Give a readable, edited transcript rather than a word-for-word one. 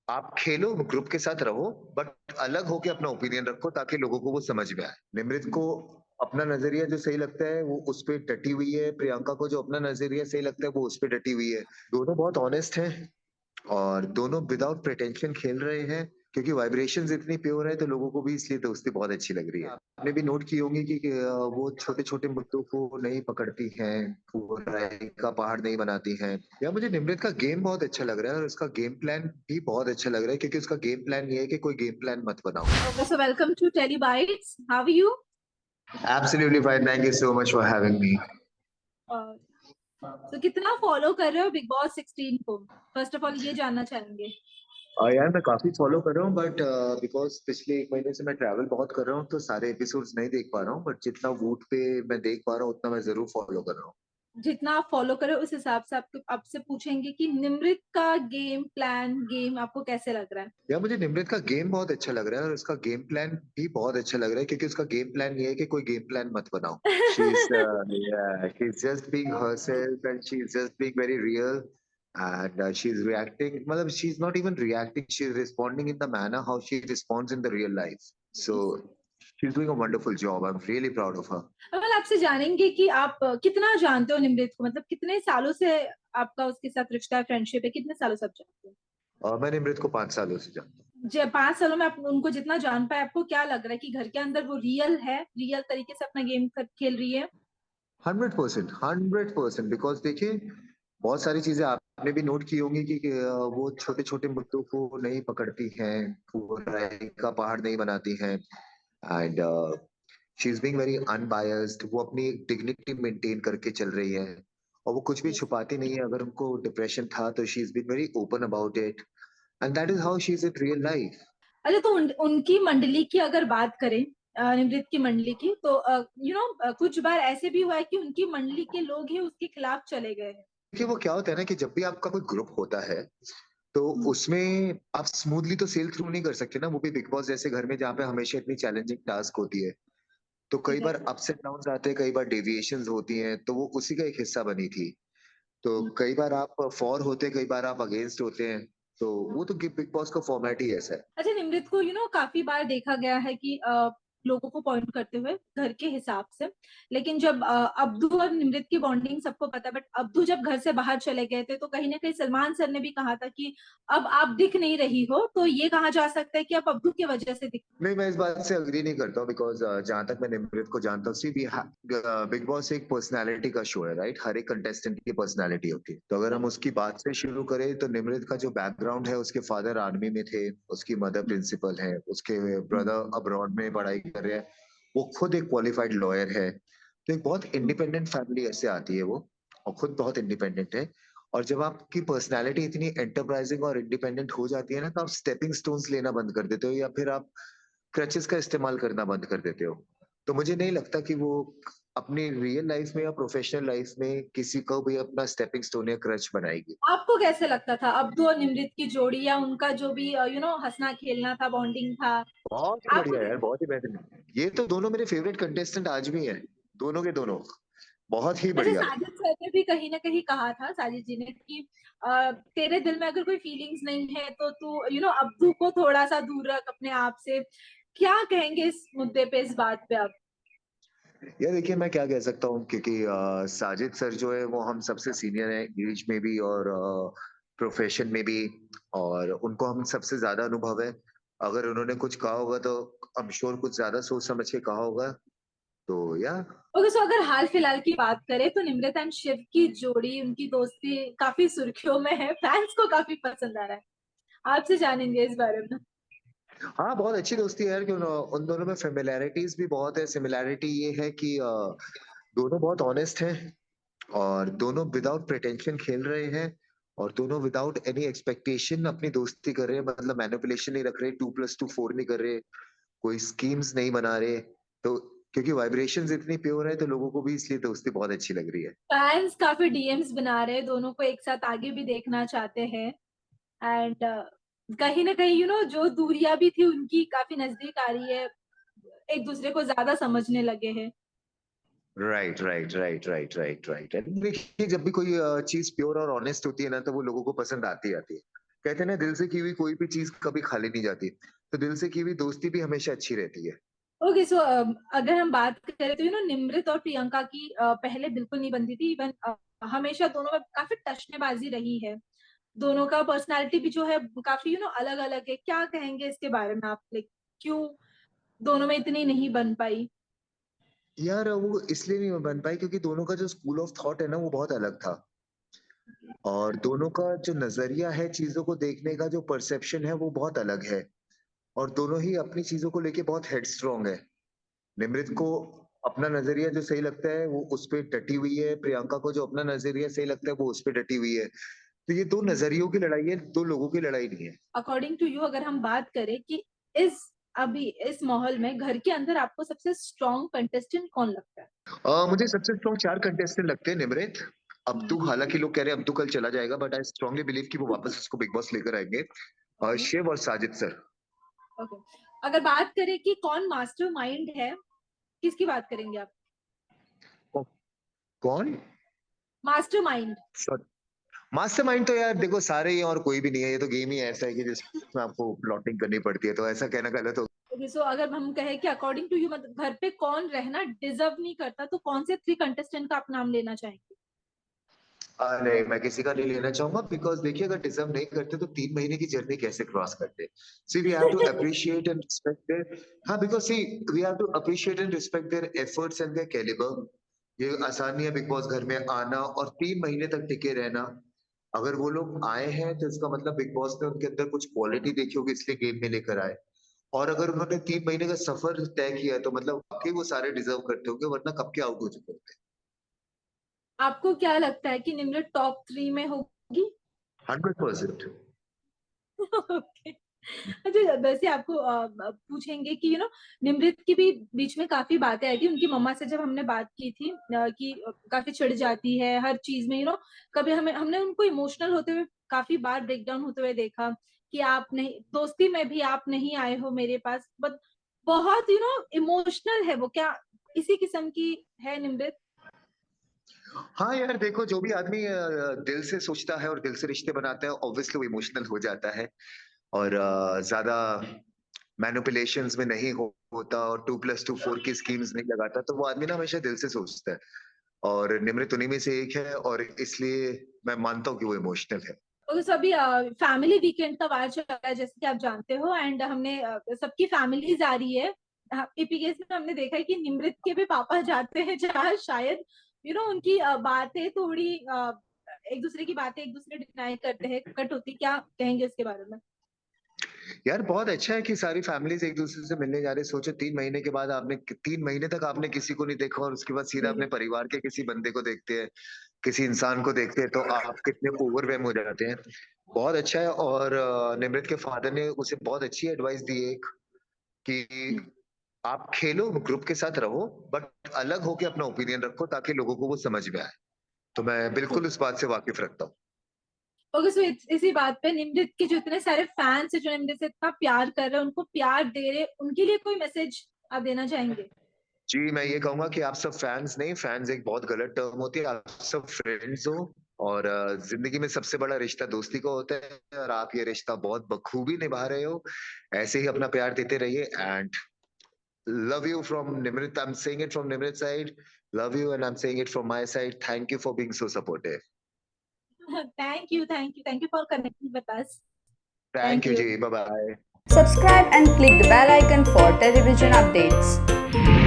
आप खेलो, ग्रुप के साथ रहो, बट अलग होके अपना ओपिनियन रखो ताकि लोगों को वो समझ में आए। निमृत को अपना नजरिया जो सही लगता है वो उस पे डटी हुई है, प्रियंका को जो अपना नजरिया सही लगता है वो उस पे डटी हुई है। दोनों बहुत ऑनेस्ट हैं और दोनों विदाउट प्रिटेंशन खेल रहे हैं, क्योंकि वाइब्रेशंस इतनी प्योर है तो लोगों को भी इसलिए दोस्ती बहुत अच्छी लग रही है। आपने भी नोट की होंगी कि वो छोटे छोटे मुद्दों को नहीं पकड़ती हैं, वो राय का पहाड़ नहीं बनाती हैं। या मुझे निमृत का गेम बहुत अच्छा लग रहा है और उसका गेम प्लान भी बहुत अच्छा लग रहा है, क्योंकि उसका गेम प्लान ये है कि कोई गेम प्लान मत बनाओ। Okay, so welcome to Telebytes. How are you? Absolutely fine, thank you so much for having me. Uh, so कितना फॉलो कर रहे हो बिग बॉस 16 को? फर्स्ट ऑफ ऑल ये जानना चाहेंगे। यार मैं काफी फॉलो कर रहा हूँ, बट बिकॉज पिछले एक महीने से मैं ट्रैवल बहुत कर रहा हूँ तो सारे एपिसोड्स नहीं देख पा रहा हूँ, बट जितना वूट पे मैं देख पा रहा हूँ उतना मैं जरूर फॉलो कर रहा हूँ। जितना आप फॉलो कर रहे हो उस हिसाब से आपको आपसे पूछेंगे कि निमृत का गेम प्लान गेम आपको कैसे लग रहा है? यार मुझे निमृत का गेम बहुत अच्छा लग रहा है और उसका गेम प्लान भी बहुत अच्छा लग रहा है, क्योंकि उसका गेम प्लान ये है कि कोई गेम प्लान मत बनाओ। She is she is just being herself and she is just being very real, and she's reacting, मतलब she's not even reacting, she's responding in the manner how she responds in the real life. So she's doing a wonderful job. I'm really proud of her. अगर आपसे जानेंगे कि आप कितना जानते हो निमृत को, मतलब कितने सालों से आपका उसके साथ रिश्ता है, फ्रेंडशिप है, कितने सालों से आप जानते हो? मैं निमृत को 5 सालों से जानता जो 5 सालों में आप उनको जितना जान पाए, आपको क्या लग रहा है कि घर के अंदर वो रियल है, रियल तरीके से अपना गेम खेल रही है? हूँ। 100%, 100%, बिकॉज देखिए बहुत सारी चीजें आपने भी नोट की होंगी कि वो छोटे छोटे मुद्दों को नहीं पकड़ती हैं, वो राय का पहाड़ नहीं बनाती हैं। And she is being very unbiased, वो अपनी डिग्निटी मेंटेन करके चल रही है और वो कुछ भी Yes. छुपाती नहीं है। अगर उनको डिप्रेशन था तो she is been very open about it, and that is how she is in real life. अच्छा, तो उनकी मंडली की अगर बात करें, निमृत की मंडली की, तो कुछ बार ऐसे भी हुआ है कि उनकी मंडली के लोग ही उसके खिलाफ चले गए हैं। देखिए वो क्या होता है ना कि जब भी आपका कोई ग्रुप होता है तो हम्म। उसमें आप स्मूथली तो सेल थ्रू नहीं कर सकते ना, वो भी बिग बॉस जैसे घर में जहाँ पे हमेशा इतनी चैलेंजिंग टास्क होती है। तो कई बार एग्जैक्टली। अप्स एंड डाउन्स आते हैं, कई बार डेविएशंस होती हैं, तो वो उसी का एक हिस्सा बनी थी। तो कई बार आप फॉर होते हैं, कई बार आप अगेंस्ट होते हैं। तो वो तो बिग बॉस का फॉर्मेट ही ऐसा है। अच्छा, निमृत को काफी बार देखा गया है कि लोगों को पॉइंट करते हुए घर के हिसाब से। लेकिन जब अब्दू और निमृत की बॉन्डिंग सबको पता है, बट अब्दू जब घर से बाहर चले गए थे तो कहीं ना कहीं सलमान सर ने भी कहा था कि अब आप दिख नहीं रही हो, तो ये कहा जा सकता है कि आप अब्दू की वजह से दिख। नहीं, मैं इस बात से अग्री नहीं करता हूँ, बिकॉज जहां तक मैं निमृत को जानता हूँ, सी भी बिग बॉस एक पर्सनालिटी का शो है, राइट? हर एक कंटेस्टेंट की पर्सनालिटी होती है। तो अगर हम उसकी बात से शुरू करें तो निमृत का जो बैकग्राउंड है, उसके फादर आर्मी में थे, उसकी मदर प्रिंसिपल है, उसके ब्रदर अब्रॉड में पढ़ाई कर रहे हैं, वो खुद एक क्वालिफाइड लॉयर है। तो एक बहुत इंडिपेंडेंट फैमिली से आती है वो, और खुद बहुत इंडिपेंडेंट है। और जब आपकी पर्सनालिटी इतनी एंटरप्राइजिंग और इंडिपेंडेंट हो जाती है ना, तो आप स्टेपिंग स्टोन्स लेना बंद कर देते हो या फिर आप क्रचेस का इस्तेमाल करना बंद कर देते हो। तो मुझे नहीं लगता कि वो अपनी रियल लाइफ में या प्रोफेशनल लाइफ में किसी को भी अपना स्टेपिंग स्टोन या क्रच बनाएगी। आपको कैसे लगता था अब्दू और निमृत की जोड़ी, या उनका जो भी हंसना खेलना था, बॉन्डिंग था? बहुत ही आपको बढ़िया यार, बहुत ही बेहतरीन। ये तो दोनों मेरे फेवरेट कंटेस्टेंट आज भी हैं, दोनों के दोनों बहुत ही अच्छा, बढ़िया। साजिद सर ने भी कहीं ना कहीं कहा था, साजिद जी ने, कि तेरे दिल में अगर कोई फीलिंग्स नहीं है तो तू अब्दू को थोड़ा सा दूर रख अपने आप से। क्या कहेंगे इस मुद्दे पे, इस बात पे आप? यार देखिए मैं क्या कह सकता हूँ, क्योंकि साजिद सर जो है वो हम सबसे सीनियर है एज में भी और प्रोफेशन में भी, और उनको हम सबसे ज्यादा अनुभव है। अगर उन्होंने कुछ कहा होगा तो I'm श्योर कुछ ज्यादा सोच समझ के कहा होगा। तो या ओके, सो अगर हाल फिलहाल की बात करें तो निमृत एंड शिव की जोड़ी, उनकी दोस्ती काफी सुर्खियों में है, फैंस को काफी पसंद आ रहा है। आपसे जानेंगे इस बारे में। हाँ, बहुत अच्छी दोस्ती है यार कि उन दोनों में फेमिलैरिटीज भी बहुत है। सिमिलैरिटी ये है कि दोनों बहुत ऑनेस्ट हैं और दोनों विदाउट प्रिटेंशन खेल रहे हैं, और दोनों विदाउट एनी एक्सपेक्टेशन अपनी दोस्ती कर रहे हैं, मतलब मैनिपुलेशन नहीं रख रहे, 2+2 4 नहीं कर रहे, कोई स्कीम्स नहीं बना रहे। तो क्योंकि वाइब्रेशंस इतनी प्योर है तो लोगों को भी इसलिए दोस्ती बहुत अच्छी लग रही है। फैंस काफी डीएम्स बना रहे हैं, दोनों को एक साथ आगे भी देखना चाहते हैं। एंड कहीं ना कहीं जो दूरियां भी थी उनकी काफी नजदीक आ रही है, एक दूसरे को ज्यादा समझने लगे हैं। Right right right right right right. देखिए जब भी कोई चीज प्योर और ऑनेस्ट होती है ना तो वो लोगों को पसंद आती है। कहते हैं ना, दिल से की हुई कोई भी चीज कभी खाली नहीं जाती, तो दिल से की हुई दोस्ती भी हमेशा अच्छी रहती है। ओके सो अगर हम बात करें तो निमृत और प्रियंका की पहले बिल्कुल नहीं बनती थी। इवन हमेशा दोनों में काफी टचनेबाजी रही है। दोनों का पर्सनालिटी भी जो है काफी अलग अलग है। क्या कहेंगे इसके बारे में आप, लाइक क्यों दोनों में इतनी नहीं बन पाई? यार वो इसलिए नहीं बन पाई क्योंकि दोनों का जो स्कूल ऑफ थॉट है ना वो बहुत अलग था, और दोनों का जो नजरिया है चीजों को देखने का, जो परसेप्शन है वो बहुत अलग है, और दोनों ही अपनी चीजों को लेके बहुत हेडस्ट्रॉन्ग है। निमृत को अपना नजरिया जो सही लगता है वो उस पे डटी हुई है, प्रियंका को जो अपना नजरिया सही लगता है वो उस पे डटी हुई है। तो ये दो नजरियों की लड़ाई है, दो लोगों की लड़ाई नहीं है। अकॉर्डिंग टू यू अगर हम बात करें कि इस अभी इस माहौल में घर के अंदर आपको सबसे स्ट्रॉन्ग कंटेस्टेंट कौन लगता है? मुझे सबसे स्ट्रॉन्ग 4 कंटेस्टेंट लगते हैं। निमृत, अब्दू, हालांकि लोग कह रहे हैं अब्दू कल चला जाएगा, बट आई स्ट्रांगली बिलीव कि वो वापस उसको बिग बॉस लेकर आएंगे। शिव और साजिद सर। ओके, अगर बात करें कि कौन मास्टरमाइंड है, किसकी बात करेंगे आप? कौन मास्टरमाइंड? मास्टरमाइंड? तो यार देखो सारे ही हैं और कोई भी नहीं है, ये तो गेम ही ऐसा है कि जिसमें आपको प्लॉटिंग करनी पड़ती है, तो ऐसा कहना गलत हो। ओके सो अगर हम कहें कि अकॉर्डिंग टू यू मतलब घर पे कौन रहना डिजर्व नहीं करता, तो कौन से 3 कंटेस्टेंट का आप नाम लेना चाहेंगे? नहीं, मैं किसी का नहीं लेना चाहूंगा, बिकॉज देखिए अगर डिजर्व नहीं करते तो 3 महीने की जर्नी कैसे क्रॉस करते। See we have to appreciate and respect their, हाँ, because see we have to appreciate and respect their efforts and their calibre. ये आसान नहीं है बिग बॉस घर में आना और 3 महीने तक टिके रहना। अगर वो लोग आए हैं तो इसका मतलब बिग बॉस ने उनके अंदर कुछ क्वालिटी देखी होगी, इसलिए गेम में लेकर आए। और अगर उन्होंने 3 महीने का सफर तय किया तो मतलब वाकई वो सारे डिजर्व करते होंगे, वरना कब के आउट हो चुके होते। आपको क्या लगता है कि निम्रत टॉप 3 में होगी? 100%। ओके। अच्छा, वैसे आपको पूछेंगे कि निमृत की भी बीच में काफी बातें आई थी उनकी मम्मा से, जब हमने बात की थी कि काफी चिढ़ जाती है हर चीज में। कभी हमने उनको इमोशनल होते हुए काफी बार ब्रेक डाउन होते हुए देखा कि आप नहीं, दोस्ती में भी आप नहीं आए हो मेरे पास, बट बहुत इमोशनल है वो। क्या इसी किस्म की है निमृत? हाँ यार देखो, जो भी आदमी दिल से सोचता है और दिल से रिश्ते बनाता है ऑब्वियसली वो इमोशनल हो जाता है, और ज्यादा मैनिपुलेशंस में नहीं होता, और 2+2 4 की स्कीम्स नहीं लगाता, तो वो आदमी ना हमेशा दिल से सोचता है। और निमृत उन्हीं में से एक है, और इसलिए मैं मानता हूँ कि वो इमोशनल है। तो सभी फैमिली वीकेंड का वार चल रहा है जैसे कि आप जानते हो, एंड हमने सबकी फैमिलीज आ रही है। एपीकेस में हमने देखा है कि निमृत के भी पापा जाते हैं जहाँ शायद उनकी बातें थोड़ी एक दूसरे की बातें एक दूसरे डिनाई करते हैं, कट होती। क्या कहेंगे इसके बारे में? यार बहुत अच्छा है कि सारी फैमिलीज एक दूसरे से मिलने जा रही है। सोचो 3 महीने के बाद आपने 3 महीने तक आपने किसी को नहीं देखा, और उसके बाद सीधा अपने परिवार के किसी बंदे को देखते हैं, किसी इंसान को देखते हैं, तो आप कितने ओवरवेम हो जाते हैं। बहुत अच्छा है। और निमृत के फादर ने उसे बहुत अच्छी एडवाइस दी एक, कि आप खेलो, ग्रुप के साथ रहो, बट अलग होके अपना ओपिनियन रखो ताकि लोगों को वो समझ में आए। तो मैं बिल्कुल उस बात से वाकिफ रखता हूँ। ओके सो इसी बात पे निमृत के जो इतने सारे फैंस है जो निमृत से इतना प्यार कर रहे हैं, उनको प्यार दे रहे, उनके लिए कोई मैसेज आप देना चाहेंगे? जी, मैं ये कहूंगा कि आप सब फैंस नहीं, फैंस एक बहुत गलत टर्म होती है, आप सब फ्रेंड्स हो। और जिंदगी में सबसे बड़ा रिश्ता दोस्ती का होता है, और आप ये रिश्ता बहुत बखूबी निभा रहे हो। ऐसे ही अपना प्यार देते रहिए, and love you from Nimrit. I am saying it from Nimrit side, love you, and I am saying it from my side, thank you for being so supportive. Thank you, thank you, thank you for connecting with us. Thank thank you you. जी, bye bye. Subscribe and click the bell icon for television updates.